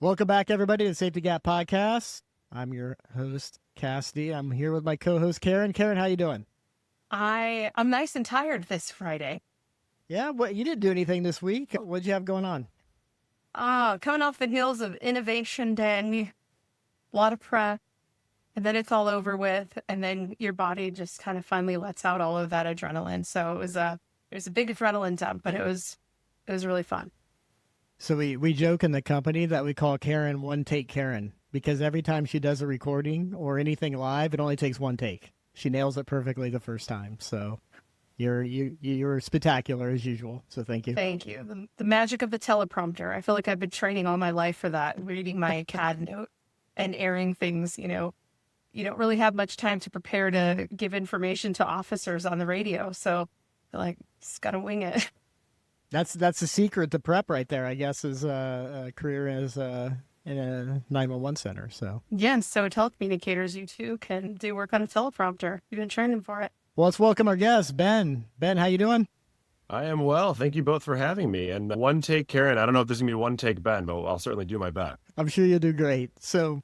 Welcome back, everybody, to the Safety Gap Podcast. I'm your host, Cassidy. I'm here with my co-host, Karin. Karin, how you doing? I'm nice and tired this Friday. Yeah, you didn't do anything this week. What'd you have going on? Coming off the heels of Innovation Day, a lot of prep, and then it's all over with, and then your body just kind of finally lets out all of that adrenaline. So it was a big adrenaline dump, but it was really fun. So we joke in the company that we call Karin one take Karin because every time she does a recording or anything live, it only takes one take. She nails it perfectly the first time. So you're spectacular as usual. So thank you. Thank you. The magic of the teleprompter. I feel like I've been training all my life for that, reading my CAD note and airing things. You don't really have much time to prepare to give information to officers on the radio. So just got to wing it. That's the secret to prep right there, I guess, is a career as in a 911 center. So Yeah, and so telecommunicators, you too can do work on a teleprompter. You've been training for it. well, let's welcome our guest, Ben. Ben, how you doing? I am well. Thank you both for having me. And one take, Karin. I don't know if this is going to be one take, Ben, but I'll certainly do my best. I'm sure you'll do great. So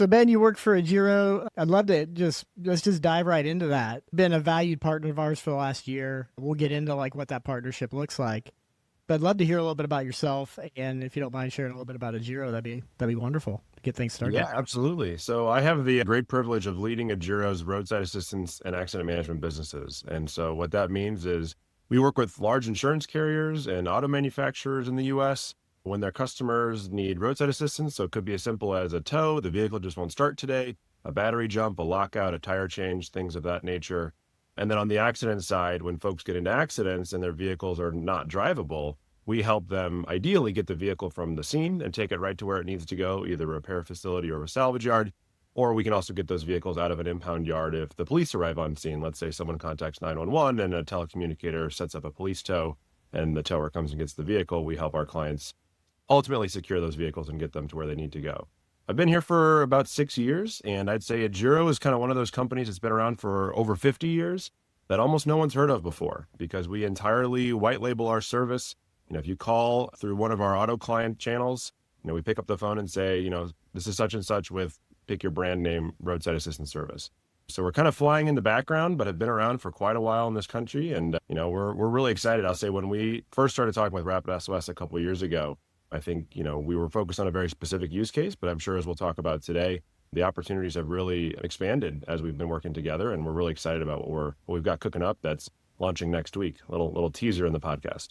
Ben, you work for Agero. I'd love to let's just dive right into that. Been a valued partner of ours for the last year. We'll get into like what that partnership looks like. But I'd love to hear a little bit about yourself, and if you don't mind sharing a little bit about Agero, that'd be wonderful to get things started. Yeah, absolutely. So I have the great privilege of leading Agero's roadside assistance and accident management businesses. And so what that means is we work with large insurance carriers and auto manufacturers in the U.S. when their customers need roadside assistance. So it could be as simple as a tow, the vehicle just won't start today, a battery jump, a lockout, a tire change, things of that nature. And then on the accident side, when folks get into accidents and their vehicles are not drivable, we help them ideally get the vehicle from the scene and take it right to where it needs to go, either a repair facility or a salvage yard. Or we can also get those vehicles out of an impound yard if the police arrive on scene. Let's say someone contacts 911 and a telecommunicator sets up a police tow and the tower comes and gets the vehicle. We help our clients ultimately secure those vehicles and get them to where they need to go. I've been here for about 6 years, and I'd say Agero is kind of one of those companies that's been around for over 50 years that almost no one's heard of before because we entirely white label our service. If you call through one of our auto client channels, we pick up the phone and say, this is such and such with pick your brand name roadside assistance service. So we're kind of flying in the background, but have been around for quite a while in this country. And, we're really excited. I'll say when we first started talking with RapidSOS a couple of years ago, I think, we were focused on a very specific use case, but I'm sure as we'll talk about today, the opportunities have really expanded as we've been working together. And we're really excited about what we've got cooking up that's launching next week. Little teaser in the podcast.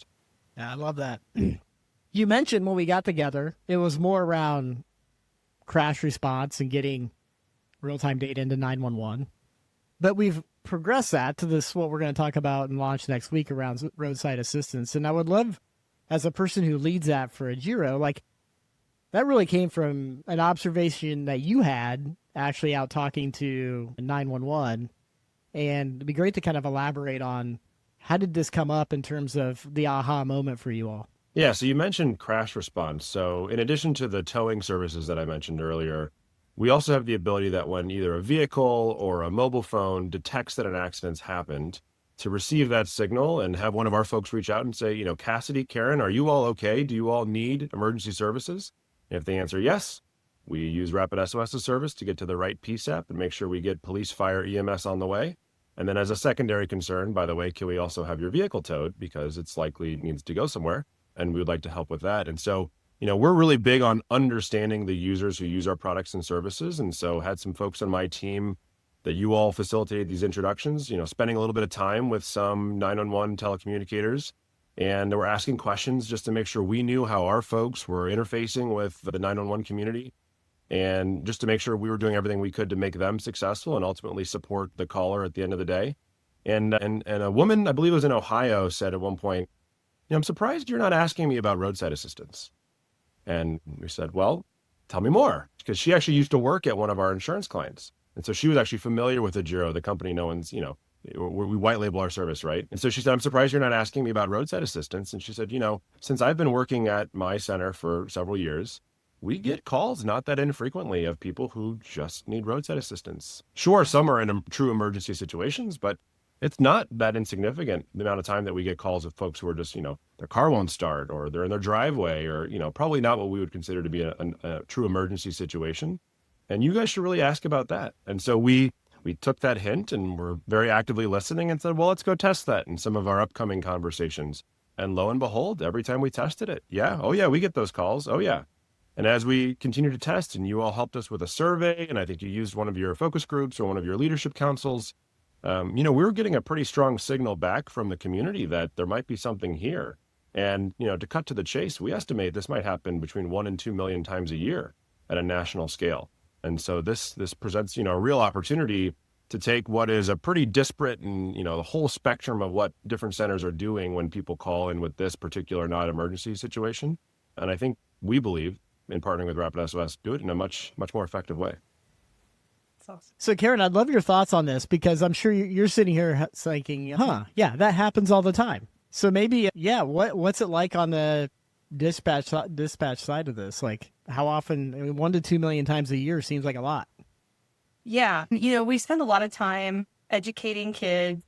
Yeah, I love that. You mentioned when we got together, it was more around crash response and getting real-time data into 911. But we've progressed that to what we're going to talk about and launch next week around roadside assistance. And I would love, as a person who leads that for Agero, that really came from an observation that you had actually out talking to 911. And it'd be great to kind of elaborate on how did this come up in terms of the aha moment for you all? Yeah, so you mentioned crash response. So in addition to the towing services that I mentioned earlier, we also have the ability that when either a vehicle or a mobile phone detects that an accident's happened, to receive that signal and have one of our folks reach out and say, Cassidy, Karin, are you all okay? Do you all need emergency services? And if they answer yes, we use RapidSOS service to get to the right PSAP and make sure we get police, fire, EMS on the way. And then as a secondary concern, by the way, can we also have your vehicle towed because it's likely needs to go somewhere and we would like to help with that. And so, we're really big on understanding the users who use our products and services. And so had some folks on my team that you all facilitated these introductions, spending a little bit of time with some 911 telecommunicators. And we're asking questions just to make sure we knew how our folks were interfacing with the 911 community. And just to make sure we were doing everything we could to make them successful and ultimately support the caller at the end of the day. And a woman, I believe it was in Ohio, said at one point, I'm surprised you're not asking me about roadside assistance. And we said, well, tell me more. Because she actually used to work at one of our insurance clients. And so she was actually familiar with Agero, the company no one's, we white label our service, right? And so she said, I'm surprised you're not asking me about roadside assistance. And she said, since I've been working at my center for several years, we get calls not that infrequently of people who just need roadside assistance. Sure, some are in true emergency situations, but it's not that insignificant, the amount of time that we get calls of folks who are just, their car won't start or they're in their driveway or, probably not what we would consider to be a true emergency situation. And you guys should really ask about that. And so we took that hint and we're very actively listening and said, well, let's go test that in some of our upcoming conversations. And lo and behold, every time we tested it, we get those calls. Oh yeah. And as we continue to test, and you all helped us with a survey, and I think you used one of your focus groups or one of your leadership councils, we were getting a pretty strong signal back from the community that there might be something here. And, to cut to the chase, we estimate this might happen between 1 and 2 million times a year at a national scale. And so this presents, a real opportunity to take what is a pretty disparate and, the whole spectrum of what different centers are doing when people call in with this particular non-emergency situation. And I think we believe, in partnering with RapidSOS, do it in a much, much more effective way. Awesome. So, Karin, I'd love your thoughts on this because I'm sure you're sitting here thinking, yeah, that happens all the time. So maybe, what's it like on the dispatch side of this? Like how often, 1 to 2 million times a year seems like a lot. Yeah. We spend a lot of time educating kids.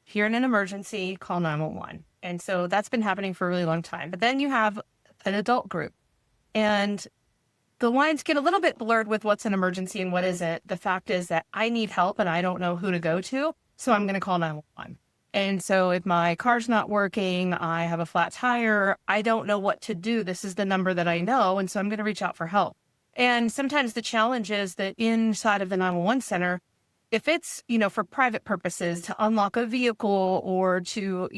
If you're in an emergency, call 911. And so that's been happening for a really long time. But then you have an adult group. And the lines get a little bit blurred with what's an emergency and what isn't. The fact is that I need help and I don't know who to go to, so I'm going to call 911. And so if my car's not working, I have a flat tire, I don't know what to do. This is the number that I know, and so I'm going to reach out for help. And sometimes the challenge is that inside of the 911 center, if it's, for private purposes to unlock a vehicle or to,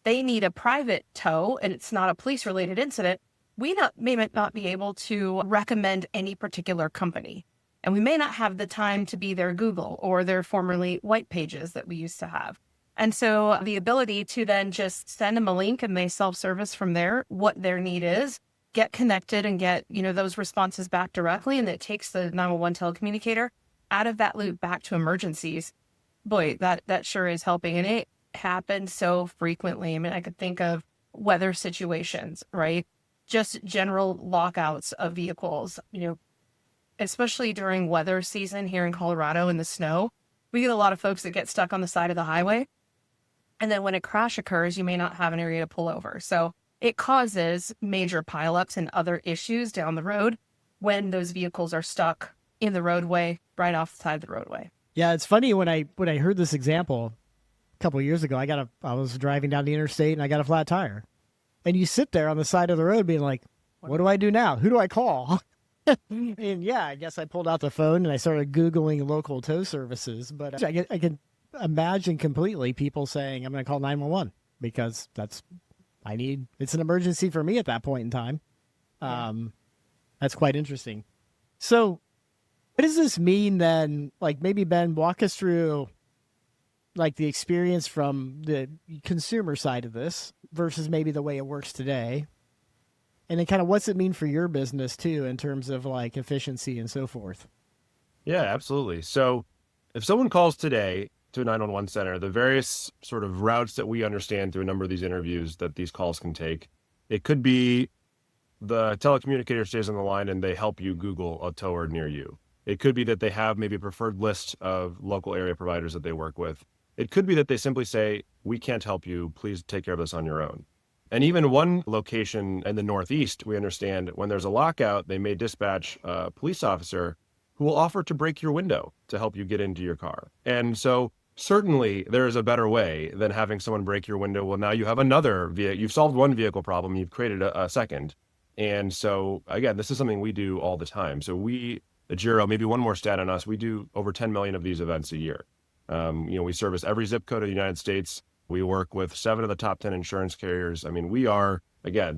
they need a private tow and it's not a police-related incident, we may not be able to recommend any particular company. And we may not have the time to be their Google or their formerly white pages that we used to have. And so the ability to then just send them a link and they self-service from there what their need is, get connected and get, those responses back directly. And it takes the 911 telecommunicator out of that loop back to emergencies. Boy, that sure is helping. And it happens so frequently. I mean, I could think of weather situations, right? Just general lockouts of vehicles, especially during weather season here in Colorado in the snow. We get a lot of folks that get stuck on the side of the highway. And then when a crash occurs, you may not have an area to pull over. So it causes major pileups and other issues down the road when those vehicles are stuck in the roadway, right off the side of the roadway. Yeah, it's funny when I heard this example a couple of years ago, I was driving down the interstate and I got a flat tire. And you sit there on the side of the road being like, what do I do now? Who do I call? And yeah, I guess I pulled out the phone and I started Googling local tow services. But I can imagine completely people saying, I'm going to call 911 because it's an emergency for me at that point in time. That's quite interesting. So what does this mean then? Like maybe Ben, walk us through like the experience from the consumer side of this versus maybe the way it works today. And then kind of what's it mean for your business too, in terms of like efficiency and so forth? Yeah, absolutely. So if someone calls today to a 911 center, the various sort of routes that we understand through a number of these interviews that these calls can take, it could be the telecommunicator stays on the line and they help you Google a tower near you. It could be that they have maybe a preferred list of local area providers that they work with. It could be that they simply say, we can't help you, please take care of this on your own. And even one location in the Northeast, we understand when there's a lockout, they may dispatch a police officer who will offer to break your window to help you get into your car. And so certainly there is a better way than having someone break your window. Well, now you have another vehicle. You've solved one vehicle problem. You've created a second. And so again, this is something we do all the time. So we, Agero, maybe one more stat on us, we do over 10 million of these events a year. We service every zip code of the United States. We work with 7 of the top 10 insurance carriers. I mean,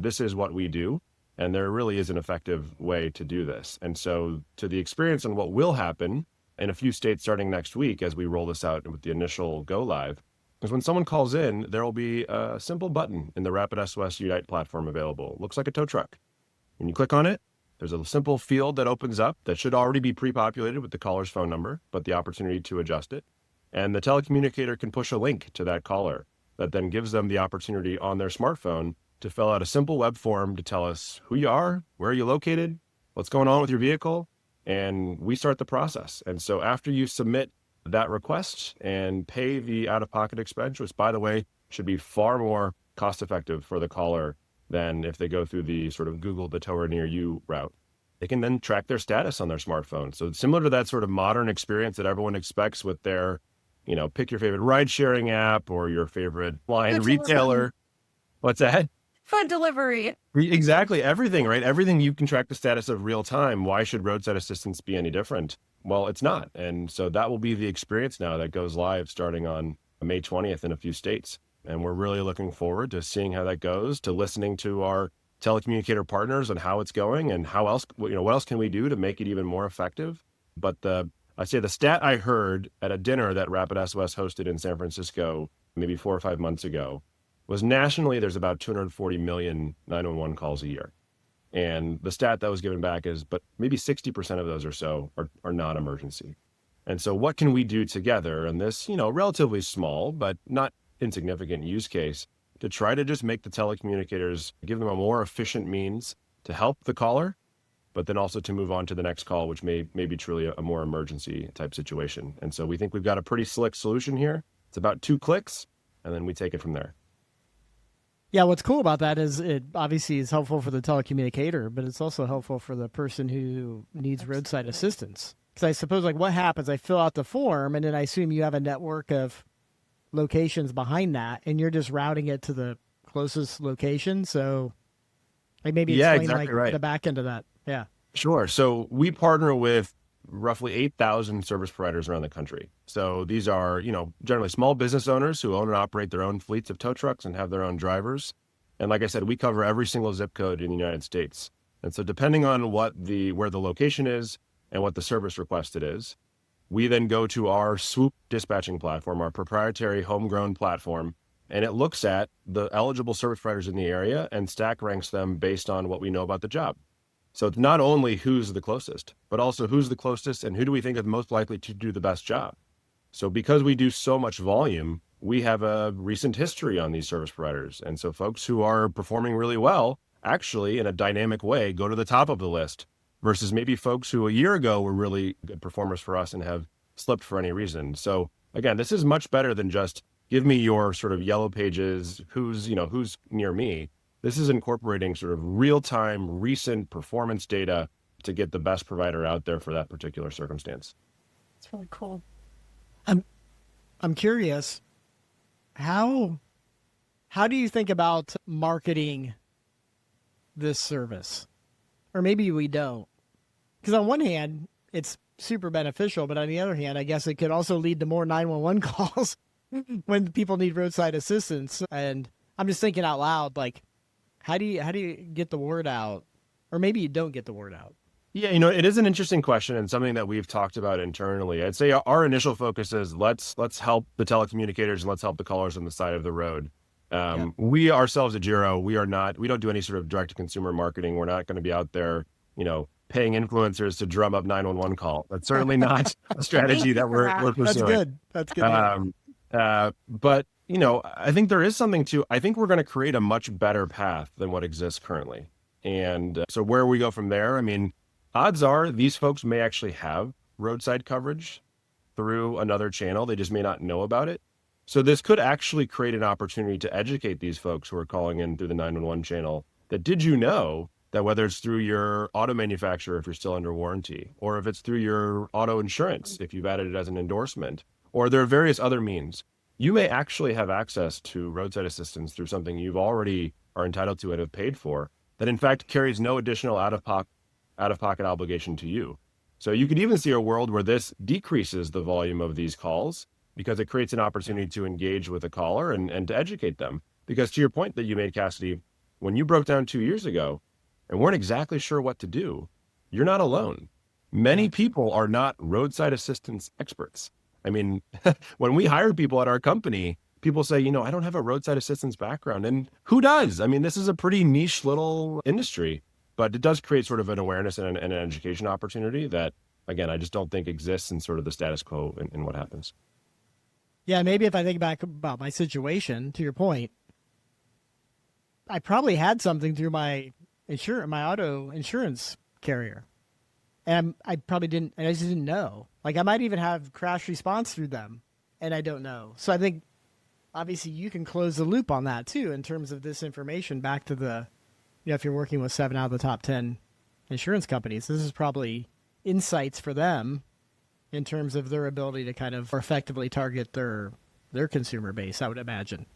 this is what we do. And there really is an effective way to do this. And so to the experience and what will happen in a few states starting next week as we roll this out with the initial go live, is when someone calls in, there will be a simple button in the RapidSOS Unite platform available. It looks like a tow truck. When you click on it, there's a simple field that opens up that should already be pre-populated with the caller's phone number, but the opportunity to adjust it. And the telecommunicator can push a link to that caller that then gives them the opportunity on their smartphone to fill out a simple web form to tell us who you are, where are you located, what's going on with your vehicle, and we start the process. And so after you submit that request and pay the out-of-pocket expense, which, by the way, should be far more cost-effective for the caller than if they go through the sort of Google the tower near you route. They can then track their status on their smartphone. So it's similar to that sort of modern experience that everyone expects with their, pick your favorite ride-sharing app or your favorite line Food retailer. delivery. What's that? Food delivery. Exactly. Everything, right? Everything you can track the status of real time. Why should roadside assistance be any different? Well, it's not. And so that will be the experience now that goes live starting on May 20th in a few states. And we're really looking forward to seeing how that goes, to listening to our telecommunicator partners on how it's going and how else, what else can we do to make it even more effective. But I say the stat I heard at a dinner that RapidSOS hosted in San Francisco maybe 4 or 5 months ago was nationally there's about 240 million 911 calls a year. And the stat that was given back is, but maybe 60% of those or so are non-emergency. And so what can we do together in this, relatively small, but not insignificant use case to try to just make the telecommunicators, give them a more efficient means to help the caller, but then also to move on to the next call, which may be truly a more emergency type situation. And so we think we've got a pretty slick solution here. It's about 2 clicks, and then we take it from there. Yeah, what's cool about that is it obviously is helpful for the telecommunicator, but it's also helpful for the person who needs roadside assistance. Because I suppose, what happens? I fill out the form, and then I assume you have a network of locations behind that, and you're just routing it to the closest location. So, maybe explain exactly right. the back end of that. Yeah. Sure. So we partner with roughly 8,000 service providers around the country. So these are, generally small business owners who own and operate their own fleets of tow trucks and have their own drivers. And like I said, we cover every single zip code in the United States. And so depending on where the location is and what the service requested is, we then go to our Swoop dispatching platform, our proprietary homegrown platform, and it looks at the eligible service providers in the area and stack ranks them based on what we know about the job. So it's not only who's the closest, but also who's the closest and who do we think is most likely to do the best job. So because we do so much volume, we have a recent history on these service providers. And so folks who are performing really well, actually in a dynamic way, go to the top of the list versus maybe folks who a year ago were really good performers for us and have slipped for any reason. So again, this is much better than just give me your sort of yellow pages, who's near me. This is incorporating sort of real-time, recent performance data to get the best provider out there for that particular circumstance. It's really cool. I'm curious, how do you think about marketing this service? Or maybe we don't. Because on one hand, it's super beneficial, but on the other hand, I guess it could also lead to more 911 calls when people need roadside assistance. And I'm just thinking out loud, how do you get the word out? Or maybe you don't get the word out. Yeah, it is an interesting question and something that we've talked about internally. I'd say our initial focus is let's help the telecommunicators and let's help the callers on the side of the road. We ourselves at Agero, we don't do any sort of direct to consumer marketing. We're not going to be out there, paying influencers to drum up 911 call. That's certainly not a strategy that we're pursuing. That's good. But I think there is something I think we're going to create a much better path than what exists currently. And so where we go from there, odds are these folks may actually have roadside coverage through another channel. They just may not know about it. So this could actually create an opportunity to educate these folks who are calling in through the 911 channel that did you know that whether it's through your auto manufacturer, if you're still under warranty, or if it's through your auto insurance, if you've added it as an endorsement, or there are various other means, you may actually have access to roadside assistance through something you've already are entitled to and have paid for that in fact carries no additional out-of-pocket obligation to you. So you could even see a world where this decreases the volume of these calls because it creates an opportunity to engage with a caller and to educate them. Because to your point that you made, Cassidy, when you broke down 2 years ago and weren't exactly sure what to do, you're not alone. Many people are not roadside assistance experts. When we hire people at our company, people say, I don't have a roadside assistance background. And who does? This is a pretty niche little industry, but it does create sort of an awareness and an education opportunity that, again, I just don't think exists in sort of the status quo in what happens. Yeah, maybe if I think back about my situation, to your point, I probably had something through my auto insurance carrier. And I probably didn't, and I just didn't know. Like I might even have crash response through them and I don't know. So I think obviously you can close the loop on that too, in terms of this information back to the, if you're working with 7 out of the top 10 insurance companies, this is probably insights for them in terms of their ability to kind of effectively target their consumer base, I would imagine.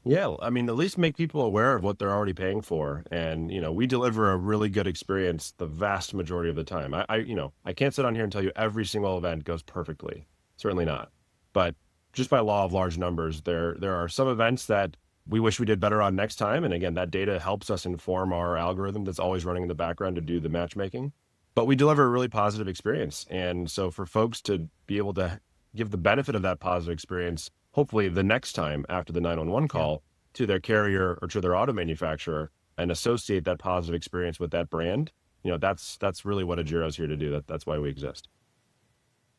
Yeah, I mean, at least make people aware of what they're already paying for. And, we deliver a really good experience the vast majority of the time. I can't sit on here and tell you every single event goes perfectly. Certainly not. But just by law of large numbers, there are some events that we wish we did better on next time. And again, that data helps us inform our algorithm that's always running in the background to do the matchmaking. But we deliver a really positive experience. And so for folks to be able to give the benefit of that positive experience, hopefully the next time after the 911 call to their carrier or to their auto manufacturer, and associate that positive experience with that brand, that's really what Agero is here to do. That's why we exist.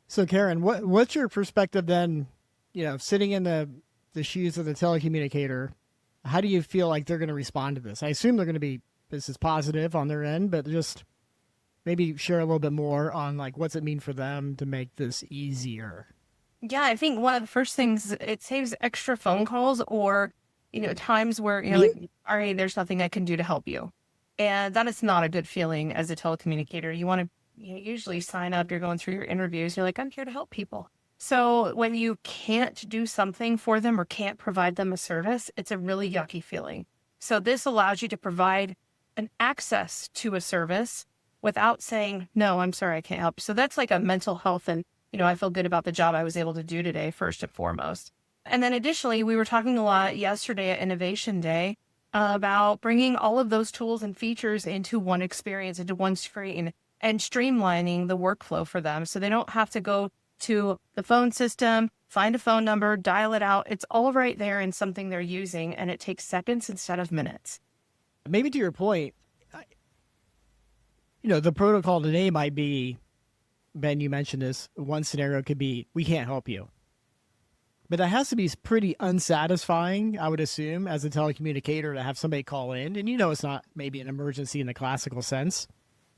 So Karin, what's your perspective then, sitting in the shoes of the telecommunicator, how do you feel like they're going to respond to this? I assume they're going to be, this is positive on their end, but just maybe share a little bit more on like, what's it mean for them to make this easier? Yeah, I think one of the first things, it saves extra phone calls or, times where, like, all right, there's nothing I can do to help you. And that is not a good feeling as a telecommunicator. You want to usually sign up, you're going through your interviews, you're like, I'm here to help people. So when you can't do something for them or can't provide them a service, it's a really yucky feeling. So this allows you to provide an access to a service without saying, no, I'm sorry, I can't help you. So that's like a mental health and I feel good about the job I was able to do today, first and foremost. And then additionally, we were talking a lot yesterday at Innovation Day about bringing all of those tools and features into one experience, into one screen, and streamlining the workflow for them. So they don't have to go to the phone system, find a phone number, dial it out. It's all right there in something they're using, and it takes seconds instead of minutes. Maybe to your point, the protocol today might be, Ben, you mentioned this. One scenario could be, we can't help you. But that has to be pretty unsatisfying, I would assume, as a telecommunicator to have somebody call in. And it's not maybe an emergency in the classical sense.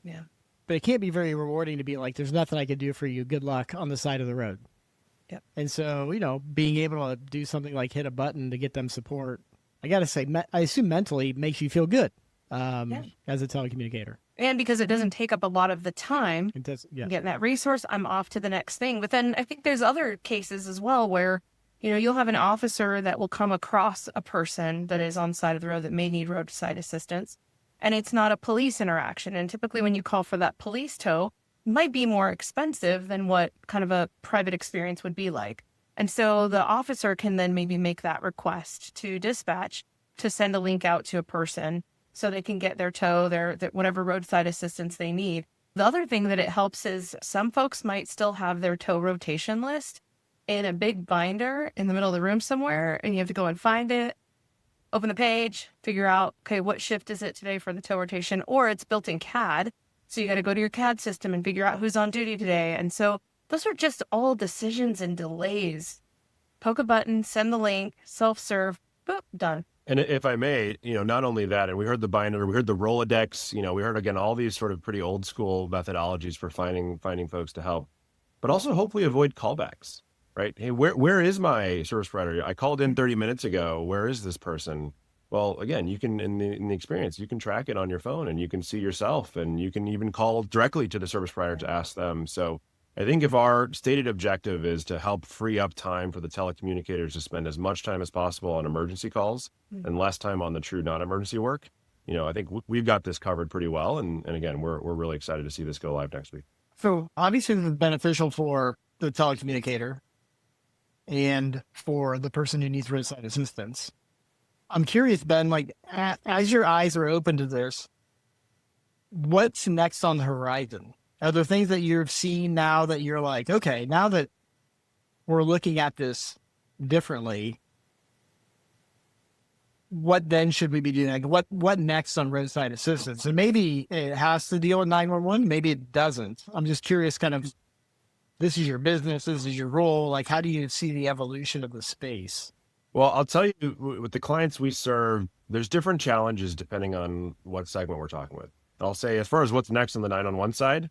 Yeah. But it can't be very rewarding to be like, there's nothing I can do for you. Good luck on the side of the road. Yep. And so, being able to do something like hit a button to get them support, I got to say, I assume mentally makes you feel good as a telecommunicator. And because it doesn't take up a lot of the time getting that resource, I'm off to the next thing. But then I think there's other cases as well where, you'll have an officer that will come across a person that is on the side of the road that may need roadside assistance. And it's not a police interaction. And typically when you call for that police tow, it might be more expensive than what kind of a private experience would be like. And so the officer can then maybe make that request to dispatch to send a link out to a person so they can get their tow, their whatever roadside assistance they need. The other thing that it helps is some folks might still have their tow rotation list in a big binder in the middle of the room somewhere, and you have to go and find it, open the page, figure out, okay, what shift is it today for the tow rotation? Or it's built in CAD, so you got to go to your CAD system and figure out who's on duty today. And so those are just all decisions and delays. Poke a button, send the link, self-serve, boop, done. And if I may, not only that, and we heard the binder, we heard the Rolodex, we heard, again, all these sort of pretty old school methodologies for finding folks to help, but also hopefully avoid callbacks, right? Hey, where is my service provider? I called in 30 minutes ago. Where is this person? Well, again, you can, in the experience, you can track it on your phone and you can see yourself, and you can even call directly to the service provider to ask them. So I think if our stated objective is to help free up time for the telecommunicators to spend as much time as possible on emergency calls and less time on the true non-emergency work, I think we've got this covered pretty well. And again, we're really excited to see this go live next week. So obviously this is beneficial for the telecommunicator and for the person who needs roadside assistance. I'm curious, Ben, like as your eyes are open to this, what's next on the horizon? Are there things that you've seen now that you're like, okay, now that we're looking at this differently, what then should we be doing? Like what next on roadside assistance? And maybe it has to deal with 911, maybe it doesn't. I'm just curious, kind of, this is your business, this is your role. Like, how do you see the evolution of the space? Well, I'll tell you, with the clients we serve, there's different challenges depending on what segment we're talking with. I'll say, as far as what's next on the 911 side,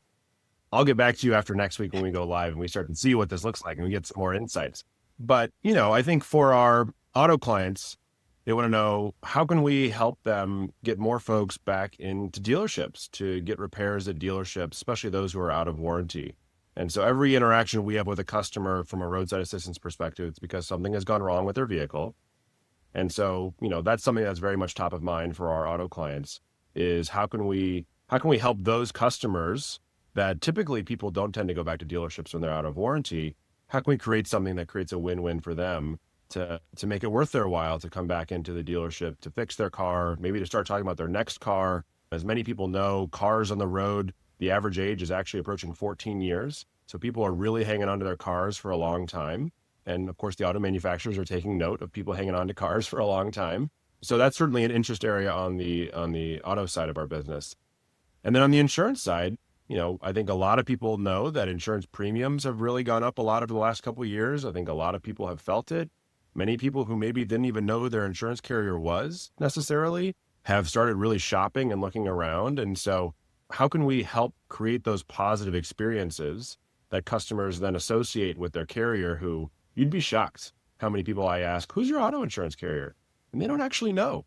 I'll get back to you after next week when we go live and we start to see what this looks like and we get some more insights. But, I think for our auto clients, they want to know, how can we help them get more folks back into dealerships to get repairs at dealerships, especially those who are out of warranty. And so every interaction we have with a customer from a roadside assistance perspective, it's because something has gone wrong with their vehicle. And so, that's something that's very much top of mind for our auto clients is how can we help those customers that typically people don't tend to go back to dealerships when they're out of warranty? How can we create something that creates a win-win for them to make it worth their while to come back into the dealership, to fix their car, maybe to start talking about their next car? As many people know, cars on the road, the average age is actually approaching 14 years. So people are really hanging on to their cars for a long time. And of course, the auto manufacturers are taking note of people hanging on to cars for a long time. So that's certainly an interest area on the auto side of our business. And then on the insurance side, I think a lot of people know that insurance premiums have really gone up a lot over the last couple of years. I think a lot of people have felt it. Many people who maybe didn't even know who their insurance carrier was necessarily have started really shopping and looking around. And so how can we help create those positive experiences that customers then associate with their carrier, who you'd be shocked how many people I ask, who's your auto insurance carrier? And they don't actually know,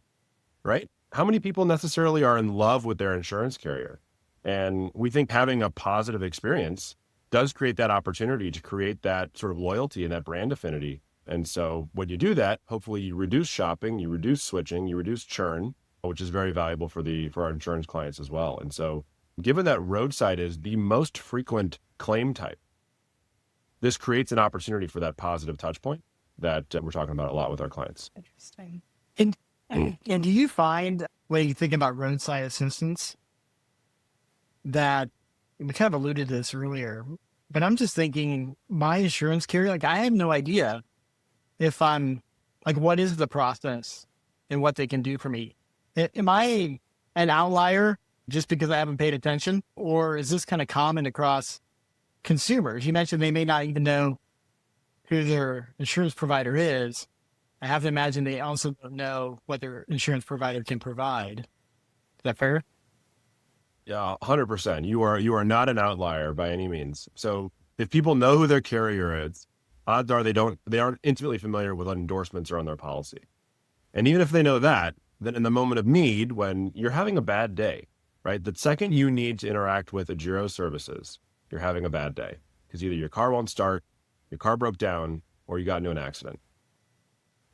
right? How many people necessarily are in love with their insurance carrier? And we think having a positive experience does create that opportunity to create that sort of loyalty and that brand affinity. And so when you do that, hopefully you reduce shopping, you reduce switching, you reduce churn, which is very valuable for our insurance clients as well. And so given that roadside is the most frequent claim type, this creates an opportunity for that positive touch point that we're talking about a lot with our clients. Interesting. And do you find, when you think about roadside assistance, that we kind of alluded to this earlier, but I'm just thinking, my insurance carrier, I have no idea if I'm what is the process and what they can do for me. Am I an outlier just because I haven't paid attention, or is this kind of common across consumers? You mentioned they may not even know who their insurance provider is. I have to imagine they also don't know what their insurance provider can provide. Is that fair? Yeah, 100%. You are not an outlier by any means. So if people know who their carrier is, odds are they aren't intimately familiar with what endorsements are on their policy. And even if they know that, then in the moment of need, when you're having a bad day, right? The second you need to interact with Agero services, you're having a bad day because either your car won't start, your car broke down, or you got into an accident.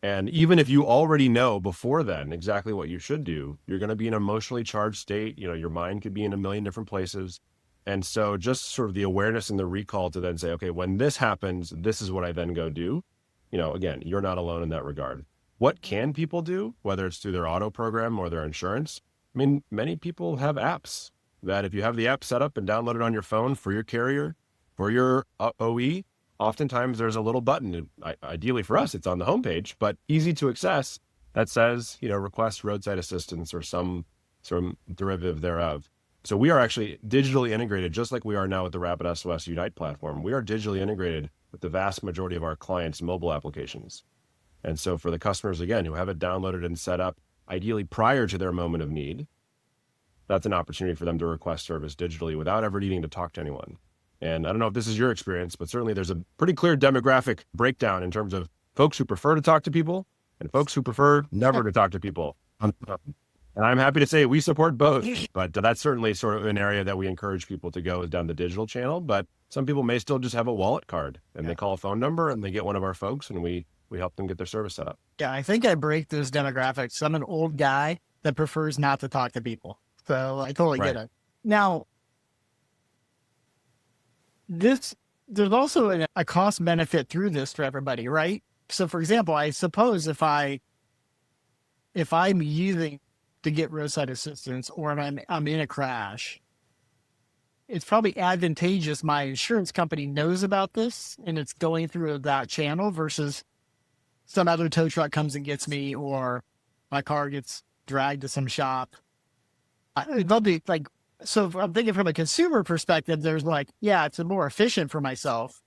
And even if you already know before then exactly what you should do, you're going to be in an emotionally charged state. Your mind could be in a million different places. And so just sort of the awareness and the recall to then say, okay, when this happens, this is what I then go do. Again, you're not alone in that regard. What can people do, whether it's through their auto program or their insurance? I mean, many people have apps that if you have the app set up and downloaded on your phone for your carrier, for your OE, oftentimes there's a little button. Ideally for us, it's on the homepage, but easy to access, that says, request roadside assistance or some derivative thereof. So we are actually digitally integrated, just like we are now with the RapidSOS Unite platform. We are digitally integrated with the vast majority of our clients' mobile applications. And so for the customers, again, who have it downloaded and set up, ideally prior to their moment of need, that's an opportunity for them to request service digitally without ever needing to talk to anyone. And I don't know if this is your experience, but certainly there's a pretty clear demographic breakdown in terms of folks who prefer to talk to people and folks who prefer never to talk to people. And I'm happy to say we support both, but that's certainly sort of an area that we encourage people to go down the digital channel. But some people may still just have a wallet card and they call a phone number and they get one of our folks and we help them get their service set up. Yeah, I think I break those demographics. I'm an old guy that prefers not to talk to people. So I totally get it. Now, there's also a cost benefit through this for everybody, right? So for example, I suppose if I'm using to get roadside assistance or if I'm in a crash, it's probably advantageous my insurance company knows about this and it's going through that channel versus some other tow truck comes and gets me or my car gets dragged to some shop. I'd love to so if I'm thinking from a consumer perspective, there's it's more efficient for myself.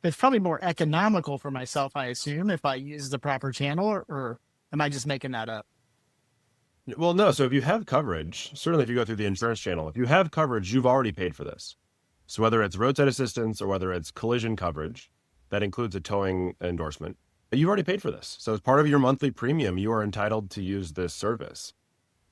It's probably more economical for myself, I assume, if I use the proper channel, or am I just making that up? Well, no. So if you have coverage, certainly if you go through the insurance channel, if you have coverage, you've already paid for this. So whether it's roadside assistance or whether it's collision coverage, that includes a towing endorsement, you've already paid for this. So as part of your monthly premium, you are entitled to use this service.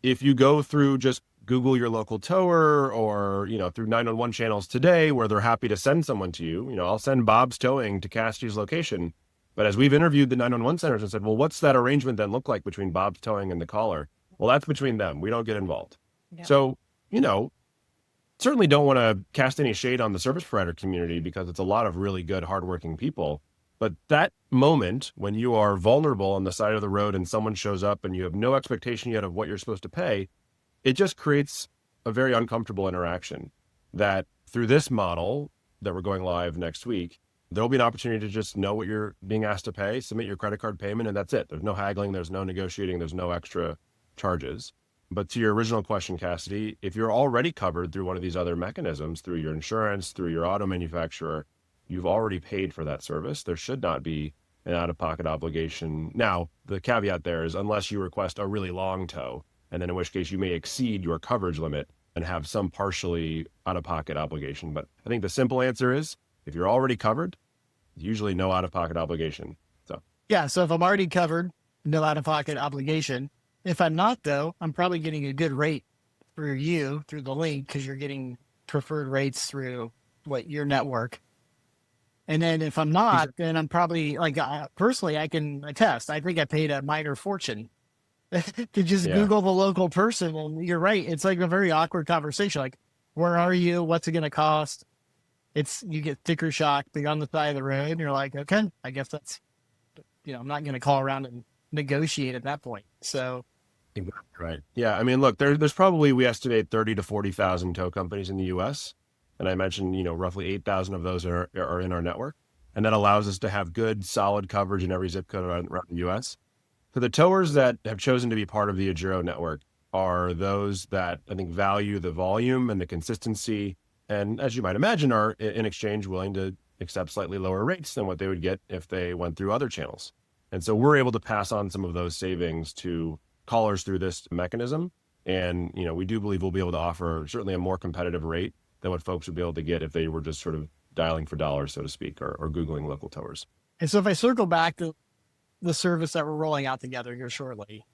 If you go through just Google your local tower or, through 911 channels today where they're happy to send someone to you, I'll send Bob's Towing to Cassidy's location. But as we've interviewed the 911 centers and said, well, what's that arrangement then look like between Bob's Towing and the caller? Well, that's between them. We don't get involved. Yeah. So, certainly don't want to cast any shade on the service provider community because it's a lot of really good, hardworking people. But that moment when you are vulnerable on the side of the road and someone shows up and you have no expectation yet of what you're supposed to pay, it just creates a very uncomfortable interaction that through this model that we're going live next week, there'll be an opportunity to just know what you're being asked to pay, submit your credit card payment, and that's it. There's no haggling, there's no negotiating, there's no extra charges. But to your original question, Cassidy, if you're already covered through one of these other mechanisms, through your insurance, through your auto manufacturer, you've already paid for that service. There should not be an out-of-pocket obligation. Now, the caveat there is unless you request a really long tow, and then in which case you may exceed your coverage limit and have some partially out-of-pocket obligation. But I think the simple answer is if you're already covered, usually no out-of-pocket obligation. Yeah. So if I'm already covered, no out-of-pocket obligation. If I'm not, though, I'm probably getting a good rate through you, through the link, because you're getting preferred rates through your network. And then if I'm not, then I'm probably personally, I can attest. I think I paid a minor fortune to just Google the local person. And you're right. It's like a very awkward conversation. Like, where are you? What's it going to cost? You get sticker shock. They're on the side of the road. And you're like, okay, I guess that's, I'm not going to call around and negotiate at that point. So. Right. Yeah. I mean, look, there's probably, we estimate 30 to 40,000 tow companies in the US. And I mentioned, roughly 8,000 of those are in our network. And that allows us to have good, solid coverage in every zip code around the US. So the towers that have chosen to be part of the Agero network are those that I think value the volume and the consistency. And as you might imagine, are in exchange willing to accept slightly lower rates than what they would get if they went through other channels. And so we're able to pass on some of those savings to callers through this mechanism. And, we do believe we'll be able to offer certainly a more competitive rate than what folks would be able to get if they were just sort of dialing for dollars, so to speak, or Googling local towers. And so if I circle back to the service that we're rolling out together here shortly,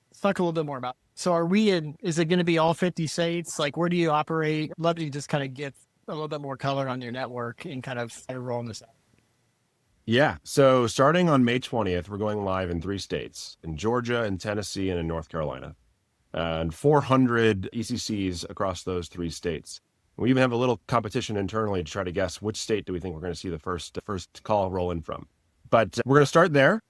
let's talk a little bit more about. So is it going to be all 50 states? Like, where do you operate? I'd love to just kind of get a little bit more color on your network and kind of rolling this out. Yeah. So starting on May 20th, we're going live in 3 states, in Georgia, in Tennessee, and in North Carolina, and 400 ECCs across those 3 states. We even have a little competition internally to try to guess which state do we think we're going to see the first call roll in from. But we're going to start there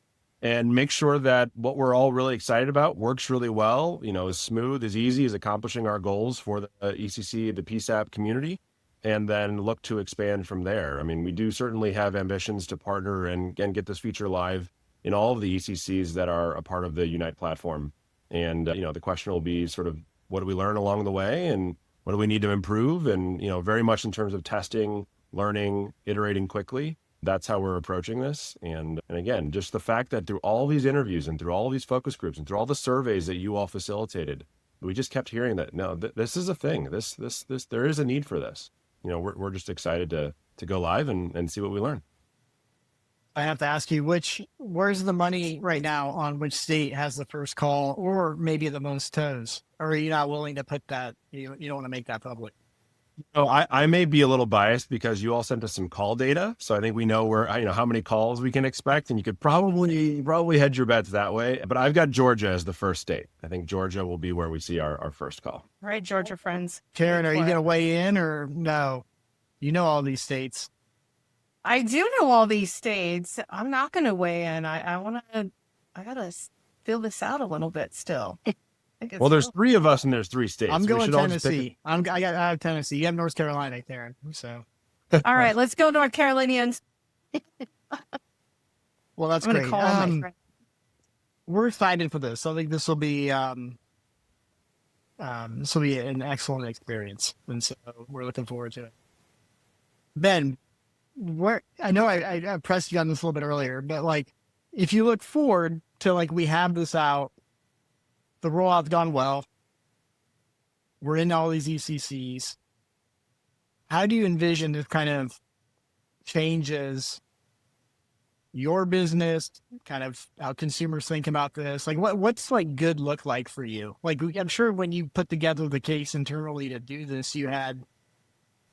and make sure that what we're all really excited about works really well, is smooth, is easy, is accomplishing our goals for the ECC, the PSAP community, and then look to expand from there. I mean, we do certainly have ambitions to partner and get this feature live in all of the ECCs that are a part of the Unite platform. And, the question will be sort of, what do we learn along the way? And what do we need to improve? And, very much in terms of testing, learning, iterating quickly. That's how we're approaching this. And again, just the fact that through all these interviews and through all these focus groups and through all the surveys that you all facilitated, we just kept hearing that, no, this is a thing. This, there is a need for this. We're just excited to go live and see what we learn. I have to ask you, where's the money right now on which state has the first call or maybe the most tows? Or are you not willing to put that, you don't want to make that public? Oh, I may be a little biased because you all sent us some call data. So I think we know how many calls we can expect, and you could probably hedge your bets that way. But I've got Georgia as the first state. I think Georgia will be where we see our first call. All right, Georgia friends. Karin, are you going to weigh in or no? You know all these states. I do know all these states. I'm not going to weigh in. I got to feel this out a little bit still. Well, there's 3 of us and there's 3 states. I'm going Tennessee. I have Tennessee. You have North Carolina, Karin. So. All right, let's go North Carolinians. Well, that's great. We're excited for this. I think this will be an excellent experience, and so we're looking forward to it. Ben, I know I pressed you on this a little bit earlier, but if you look forward to we have this out the rollout's gone well. We're in all these ECCs. How do you envision this kind of changes your business, kind of how consumers think about this? Like what's like good look like for you? Like I'm sure when you put together the case internally to do this, you had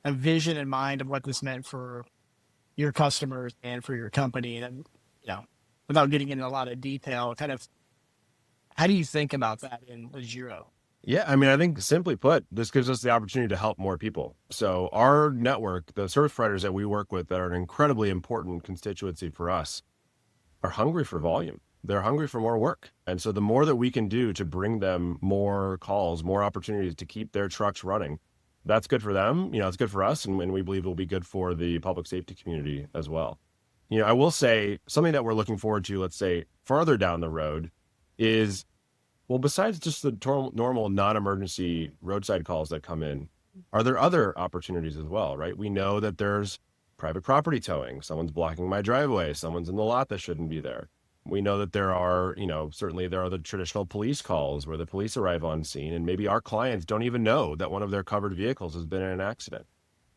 a vision in mind of what this meant for your customers and for your company. And, without getting into a lot of detail, kind of how do you think about that in Agero? Yeah, I mean, I think simply put, this gives us the opportunity to help more people. So our network, the service providers that we work with that are an incredibly important constituency for us, are hungry for volume. They're hungry for more work. And so the more that we can do to bring them more calls, more opportunities to keep their trucks running, that's good for them. It's good for us. And we believe it will be good for the public safety community as well. I will say something that we're looking forward to, let's say farther down the road, is, well, besides just the normal non-emergency roadside calls that come in, are there other opportunities as well, right? We know that there's private property towing. Someone's blocking my driveway. Someone's in the lot that shouldn't be there. We know that there are, certainly there are the traditional police calls where the police arrive on scene, and maybe our clients don't even know that one of their covered vehicles has been in an accident.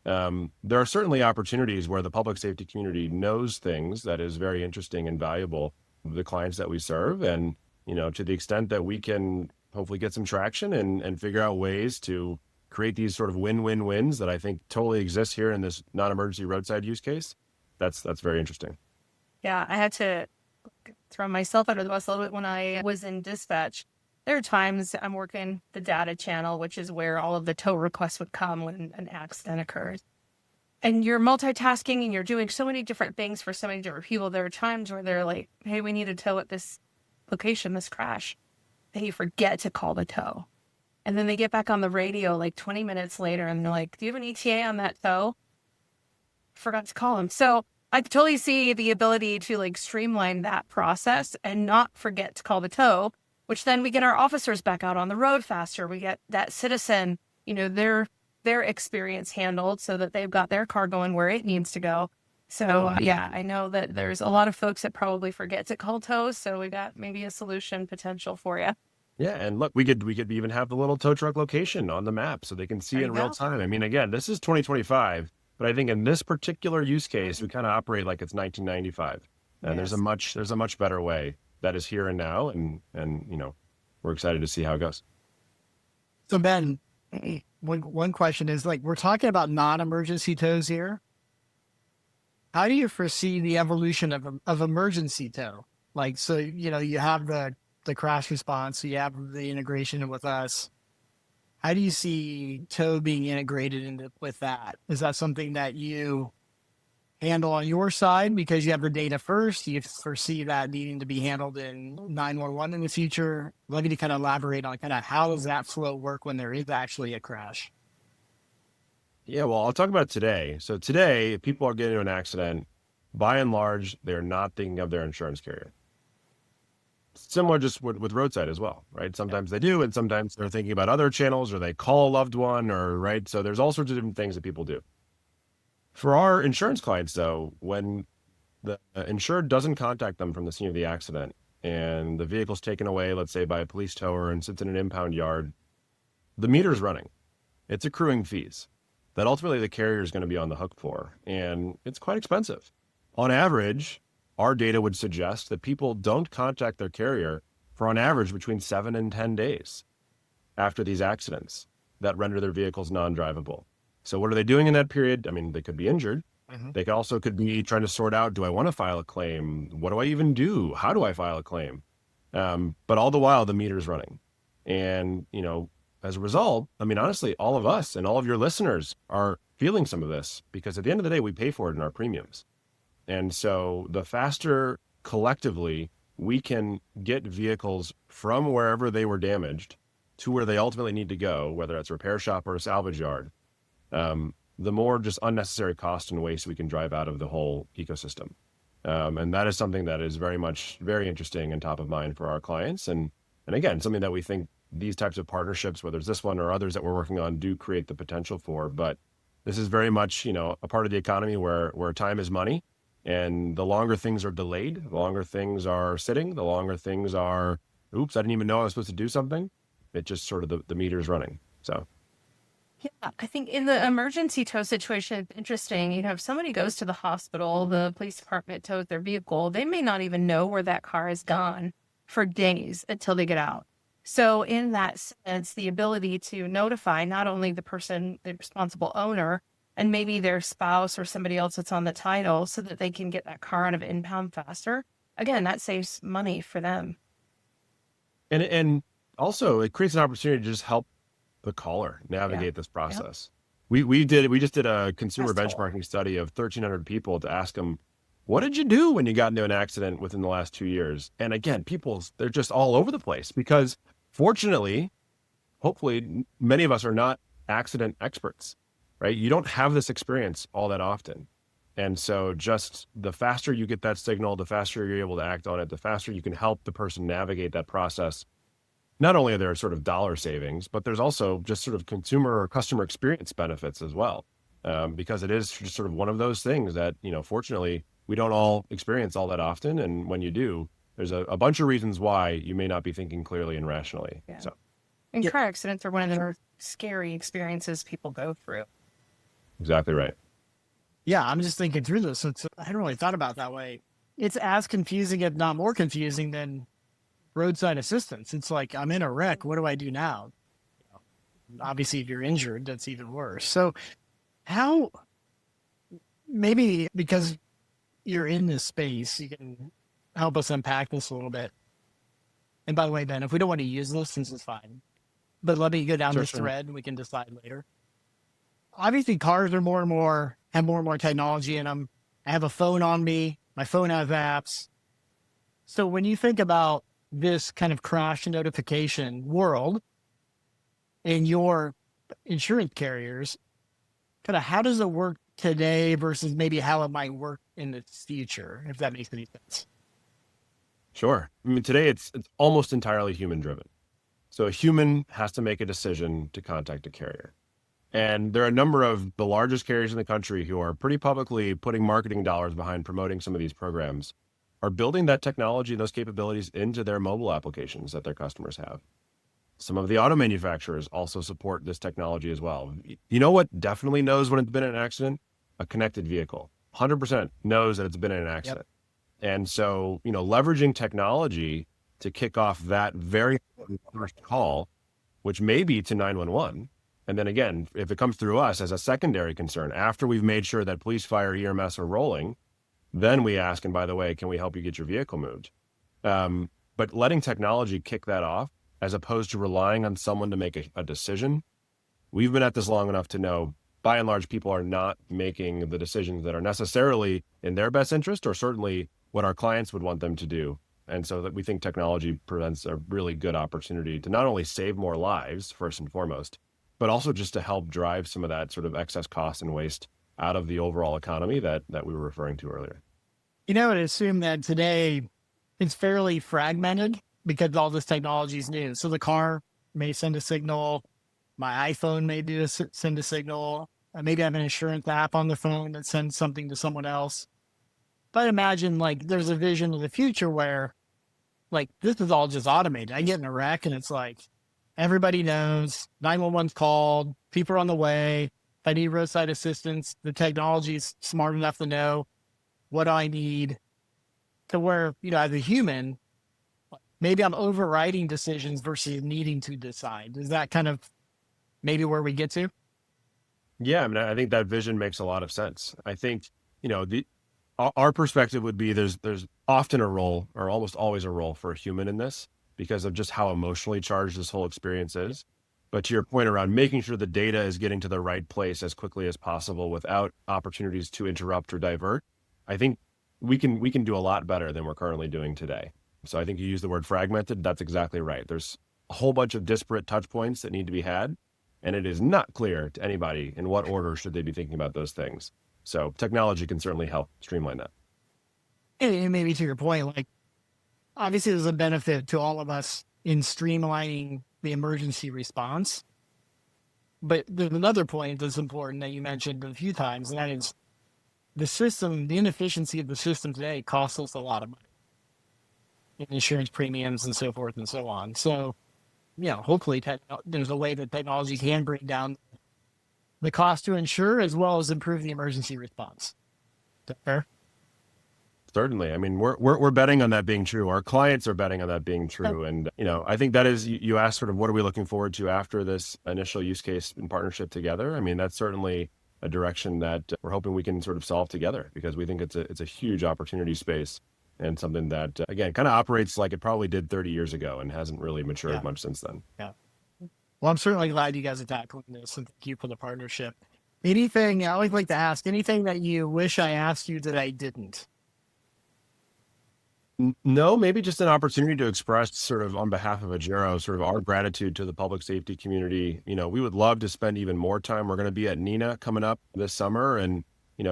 There are certainly opportunities where the public safety community knows things that is very interesting and valuable to the clients that we serve. And, to the extent that we can hopefully get some traction and figure out ways to create these sort of win-win-wins that I think totally exist here in this non-emergency roadside use case, that's very interesting. Yeah, I had to throw myself under the bus a little bit when I was in dispatch. There are times I'm working the data channel, which is where all of the tow requests would come when an accident occurs. And you're multitasking and you're doing so many different things for so many different people. There are times where they're like, hey, we need a tow at this location, this crash. And you forget to call the tow. And then they get back on the radio like 20 minutes later and they're like, do you have an ETA on that tow? Forgot to call him. So I totally see the ability to like streamline that process and not forget to call the tow, which then we get our officers back out on the road faster. We get that citizen, their experience handled so that they've got their car going where it needs to go. So yeah, I know that there's a lot of folks that probably forget to call tows. So we got maybe a solution potential for you. Yeah, and look, we could even have the little tow truck location on the map so they can see in real time. I mean, again, this is 2025, but I think in this particular use case, we kind of operate like it's 1995, and Yes. there's a much better way that is here and now, and we're excited to see how it goes. So Ben, one question is, like, we're talking about non-emergency tows here. How do you foresee the evolution of emergency tow? Like, so, you have the crash response, so you have the integration with us. How do you see tow being integrated with that? Is that something that you handle on your side because you have the data first? Do you foresee that needing to be handled in 911 in the future? I'd love you to kind of elaborate on kind of how does that flow work when there is actually a crash? Yeah, well, I'll talk about today. So today, if people are getting into an accident, by and large, they're not thinking of their insurance carrier. Similar just with roadside as well, right? Sometimes they do, and sometimes they're thinking about other channels, or they call a loved one, or right. So there's all sorts of different things that people do. For our insurance clients, though, when the insured doesn't contact them from the scene of the accident and the vehicle's taken away, let's say by a police tower and sits in an impound yard, the meter's running. It's accruing fees that ultimately the carrier is going to be on the hook for, and it's quite expensive. On average, our data would suggest that people don't contact their carrier for on average between 7 and 10 days after these accidents that render their vehicles non-drivable. So what are they doing in that period? I mean, they could be injured. Mm-hmm. They could be trying to sort out, do I want to file a claim? What do I even do? How do I file a claim? But all the while, the meter's running. And, as a result, I mean, honestly, all of us and all of your listeners are feeling some of this because at the end of the day, we pay for it in our premiums. And so the faster collectively we can get vehicles from wherever they were damaged to where they ultimately need to go, whether that's a repair shop or a salvage yard, the more just unnecessary cost and waste we can drive out of the whole ecosystem. And that is something that is very interesting and top of mind for our clients. And again, something that we think these types of partnerships, whether it's this one or others that we're working on, do create the potential for. But this is very much, a part of the economy where time is money. And the longer things are delayed, the longer things are sitting, the longer things are, oops, I didn't even know I was supposed to do something. It just sort of the meter's running. So Yeah, I think in the emergency tow situation, it's interesting. If somebody goes to the hospital, the police department tows their vehicle, they may not even know where that car has gone for days until they get out. So in that sense, the ability to notify not only the person, the responsible owner, and maybe their spouse or somebody else that's on the title so that they can get that car out of impound faster. Again, that saves money for them. and also it creates an opportunity to just help the caller navigate this process. We just did a consumer That's cool. benchmarking study of 1,300 people to ask them, what did you do when you got into an accident within the last 2 years? And again, they're just all over the place because fortunately, hopefully, many of us are not accident experts, right? You don't have this experience all that often. And so just the faster you get that signal, the faster you're able to act on it, the faster you can help the person navigate that process. Not only are there sort of dollar savings, but there's also just sort of consumer or customer experience benefits as well. Because it is just sort of one of those things that, fortunately, we don't all experience all that often. And when you do, there's a bunch of reasons why you may not be thinking clearly and rationally. Yeah. So And car accidents are one of the scary experiences people go through. exactly right. Yeah, I'm just thinking through this. I hadn't really thought about it that way. It's as confusing, if not more confusing, than roadside assistance. It's like, I'm in a wreck. What do I do now? Obviously, if you're injured, that's even worse. So how, maybe because you're in this space, you can help us unpack this a little bit. And by the way, Ben, if we don't want to use this, this is fine. But let me go down this thread and we can decide later. Obviously, cars are have more and more technology in them. I have a phone on me. My phone has apps. So when you think about this kind of crash notification world and your insurance carriers, kind of how does it work today versus maybe how it might work in the future, if that makes any sense? Sure. I mean, today it's almost entirely human driven. So a human has to make a decision to contact a carrier. And there are a number of the largest carriers in the country who are pretty publicly putting marketing dollars behind promoting some of these programs, are building that technology and those capabilities into their mobile applications that their customers have. Some of the auto manufacturers also support this technology as well. You know what definitely knows when it's been in an accident? A connected vehicle. 100% knows that it's been in an accident. Yep. And so, leveraging technology to kick off that very first call, which may be to 911. And then again, if it comes through us as a secondary concern, after we've made sure that police, fire, EMS are rolling, then we ask, and by the way, can we help you get your vehicle moved? But letting technology kick that off, as opposed to relying on someone to make a decision, we've been at this long enough to know, by and large, people are not making the decisions that are necessarily in their best interest, or certainly what our clients would want them to do. And so that we think technology presents a really good opportunity to not only save more lives, first and foremost, but also just to help drive some of that sort of excess cost and waste out of the overall economy that we were referring to earlier. I would assume that today it's fairly fragmented because all this technology is new. So the car may send a signal. My iPhone may send a signal. Maybe I have an insurance app on the phone that sends something to someone else. But imagine there's a vision of the future where this is all just automated. I get in a wreck and it's everybody knows 911's called, people are on the way. If I need roadside assistance, the technology is smart enough to know what I need, to where, as a human, maybe I'm overriding decisions versus needing to decide. Is that kind of maybe where we get to? Yeah, I mean, I think that vision makes a lot of sense. I think, our perspective would be there's often a role, or almost always a role, for a human in this because of just how emotionally charged this whole experience is. But to your point around making sure the data is getting to the right place as quickly as possible without opportunities to interrupt or divert, I think we can do a lot better than we're currently doing today. So I think you use the word fragmented. That's exactly right. There's a whole bunch of disparate touch points that need to be had, and it is not clear to anybody in what order should they be thinking about those things. So technology can certainly help streamline that. And maybe to your point, obviously there's a benefit to all of us in streamlining the emergency response. But there's another point that's important that you mentioned a few times, and that is the inefficiency of the system today costs us a lot of money in insurance premiums and so forth and so on. So hopefully there's a way that technology can bring down the cost to insure as well as improve the emergency response. Is that fair? Certainly. I mean, we're betting on that being true. Our clients are betting on that being true. And, I think that is, you asked sort of what are we looking forward to after this initial use case in partnership together? I mean, that's certainly a direction that we're hoping we can sort of solve together, because we think it's a huge opportunity space and something that, again, kind of operates like it probably did 30 years ago and hasn't really matured much since then. Yeah. Well, I'm certainly glad you guys are tackling this, and thank you for the partnership. Anything, I always like to ask, anything that you wish I asked you that I didn't? No, maybe just an opportunity to express sort of on behalf of Agero, sort of our gratitude to the public safety community. We would love to spend even more time. We're going to be at NINA coming up this summer, and,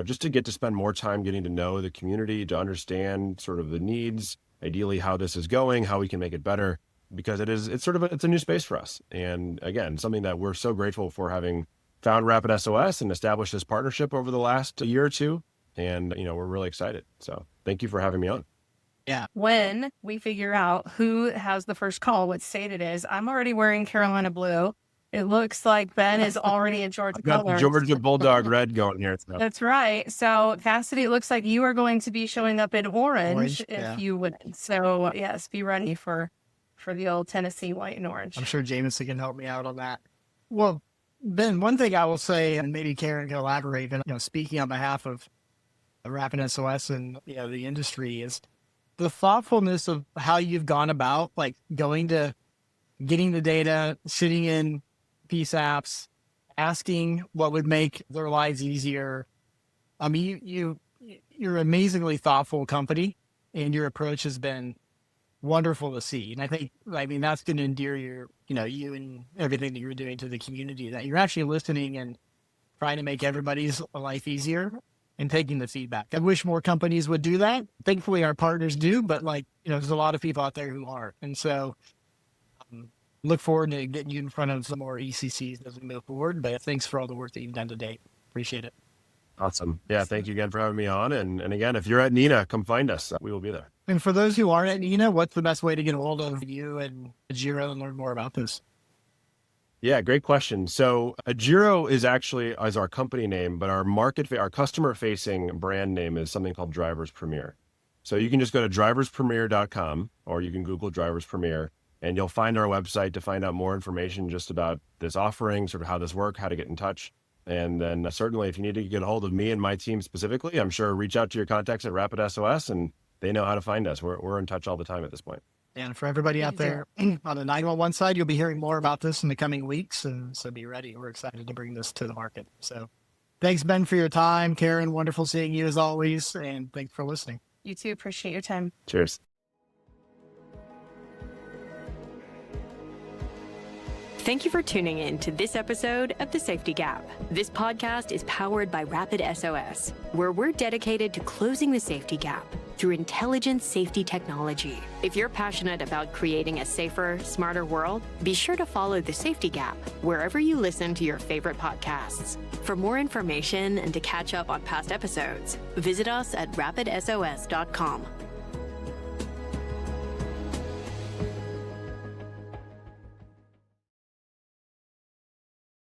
just to get to spend more time getting to know the community, to understand sort of the needs, ideally how this is going, how we can make it better, because it's a new space for us. And again, something that we're so grateful for having found RapidSOS and established this partnership over the last year or two. And, we're really excited. So thank you for having me on. Yeah. When we figure out who has the first call, what state it is, I'm already wearing Carolina blue. It looks like Ben is already in Georgia I've got the colors. Georgia Bulldog red going here. So. That's right. So Cassidy, it looks like you are going to be showing up in orange if you win. So yes, be ready for the old Tennessee white and orange. I'm sure Jameson can help me out on that. Well, Ben, one thing I will say, and maybe Karin can elaborate, and speaking on behalf of RapidSOS and the industry, is the thoughtfulness of how you've gone about getting the data, sitting in Peace apps, asking what would make their lives easier. I mean, you're an amazingly thoughtful company, and your approach has been wonderful to see. And I mean, that's going to endear you and everything that you're doing to the community, that you're actually listening and trying to make everybody's life easier and taking the feedback. I wish more companies would do that. Thankfully, our partners do, but there's a lot of people out there who aren't. And so look forward to getting you in front of some more ECCs as we move forward. But thanks for all the work that you've done to date. Appreciate it. Awesome. Yeah. Thank you again for having me on. And again, if you're at NINA, come find us. We will be there. And for those who aren't at NINA, what's the best way to get a hold of you and Agero and learn more about this? Yeah, great question. So Agero is our company name, but our customer-facing brand name is something called Drivers Premier. So you can just go to driverspremier.com, or you can Google Drivers Premier, and you'll find our website to find out more information just about this offering, sort of how this works, how to get in touch. And then certainly if you need to get a hold of me and my team specifically, I'm sure reach out to your contacts at RapidSOS, and they know how to find us. We're in touch all the time at this point. And for everybody out there on the 911 side, you'll be hearing more about this in the coming weeks. And so be ready. We're excited to bring this to the market. So thanks, Ben, for your time. Karin, wonderful seeing you as always. And thanks for listening. You too. Appreciate your time. Cheers. Thank you for tuning in to this episode of The Safety Gap. This podcast is powered by RapidSOS, where we're dedicated to closing the safety gap through intelligent safety technology. If you're passionate about creating a safer, smarter world, be sure to follow The Safety Gap wherever you listen to your favorite podcasts. For more information and to catch up on past episodes, visit us at rapidsos.com.